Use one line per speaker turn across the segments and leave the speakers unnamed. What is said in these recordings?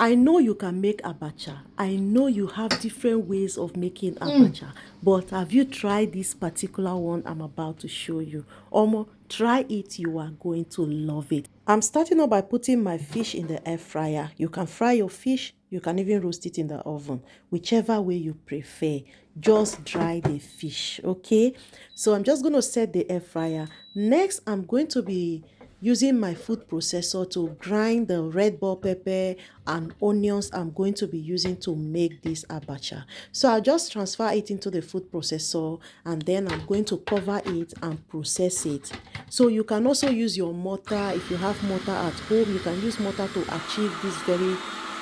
I know you can make abacha. I know you have different ways of making abacha. But have you tried this particular one I'm about to show you? Omo, try it. You are going to love it. I'm starting off by putting my fish in the air fryer. You can fry your fish. You can even roast it in the oven. Whichever way you prefer. Just dry the fish, okay? So I'm just going to set the air fryer. Next, I'm going to be using my food processor to grind the red bell pepper and onions I'm going to be using to make this abacha. So I'll just transfer it into the food processor, and then I'm going to cover it and process it. So you can also use your mortar. If you have mortar at home, you can use mortar to achieve this very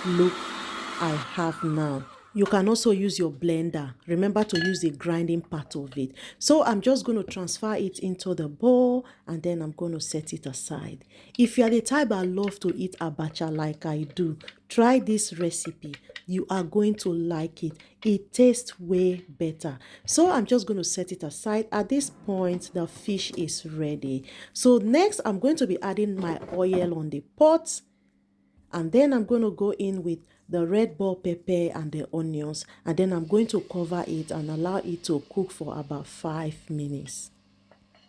look I have now. You can also use your blender. Remember to use the grinding part of it. So I'm just going to transfer it into the bowl, and then I'm going to set it aside. If you are the type that love to eat abacha like I do, try this recipe. You are going to like it. It tastes way better. So I'm just going to set it aside. At this point, the fish is ready. So next, I'm going to be adding my oil on the pot. And then I'm going to go in with the red bell pepper and the onions, and then I'm going to cover it and allow it to cook for about 5 minutes.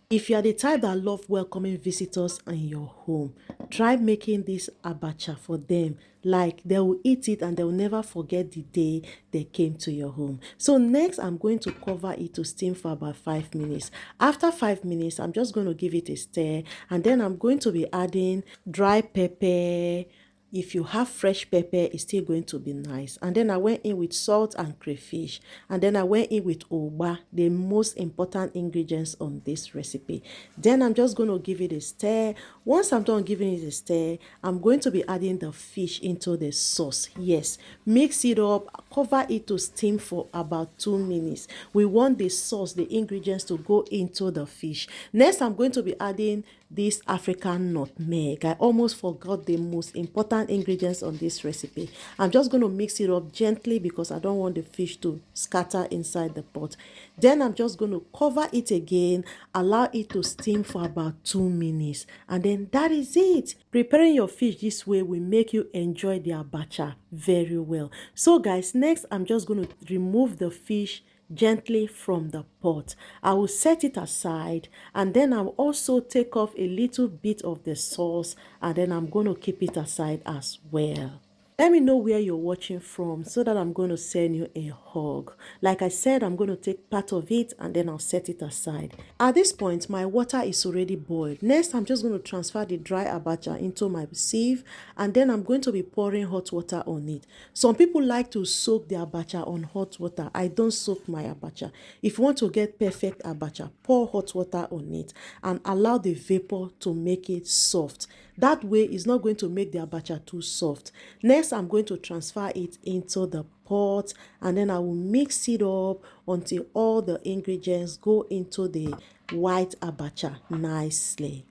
If you are the type that love welcoming visitors in your home, try making this abacha for them. Like, they will eat it and they will never forget the day they came to your home. So next, I'm going to cover it to steam for about 5 minutes. After 5 minutes, I'm just going to give it a stir, and then I'm going to be adding dry pepper. If you have fresh pepper, it's still going to be nice. And then I went in with salt and crayfish. And then I went in with ugba, the most important ingredients on this recipe. Then I'm just going to give it a stir. Once I'm done giving it a stir, I'm going to be adding the fish into the sauce. Yes, mix it up, cover it to steam for about 2 minutes. We want the sauce, the ingredients to go into the fish. Next, I'm going to be adding this African nutmeg. I almost forgot the most important ingredients on this recipe. I'm just going to mix it up gently because I don't want the fish to scatter inside the pot. Then I'm just going to cover it again, allow it to steam for about 2 minutes, and then that is it. Preparing your fish this way will make you enjoy the abacha very well. So guys, next I'm just going to remove the fish gently from the pot. I will set it aside, and then I'll also take off a little bit of the sauce, and then I'm going to keep it aside as well. Let me know where you're watching from so that I'm going to send you a hug. Like I said, I'm going to take part of it and then I'll set it aside. At this point, my water is already boiled. Next, I'm just going to transfer the dry abacha into my sieve, and then I'm going to be pouring hot water on it. Some people like to soak the abacha on hot water. I don't soak my abacha. If you want to get perfect abacha, pour hot water on it and allow the vapor to make it soft. That way, it's not going to make the abacha too soft. Next, I'm going to transfer it into the pot, and then I will mix it up until all the ingredients go into the white abacha nicely.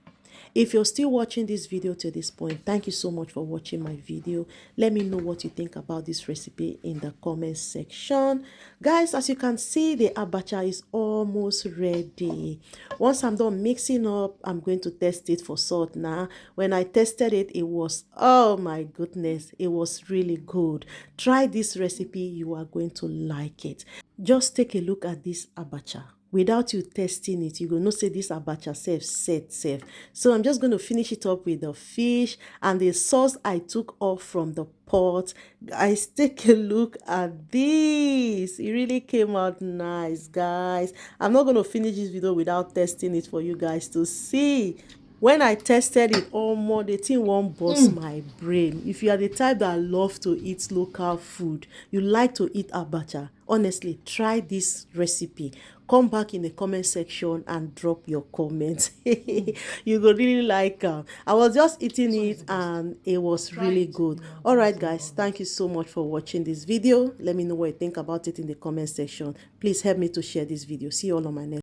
If you're still watching this video to this point, thank you so much for watching my video. Let me know what you think about this recipe in the comment section. Guys, as you can see, the abacha is almost ready. Once I'm done mixing up, I'm going to test it for salt now. When I tested it, it was, oh my goodness, it was really good. Try this recipe, you are going to like it. Just take a look at this abacha. Without you testing it, you go know say this abacha safe. So I'm just going to finish it up with the fish and the sauce I took off from the pot. Guys, take a look at this. It really came out nice, guys. I'm not going to finish this video without testing it for you guys to see. When I tested it, almost the thing won't burst my brain. If you are the type that love to eat local food, you like to eat abacha, honestly, try this recipe. Come back in the comment section and drop your comments. You go really like it. I was just eating it and it was really good. All right, guys, thank you so much for watching this video. Let me know what you think about it in the comment section. Please help me to share this video. See you all on my next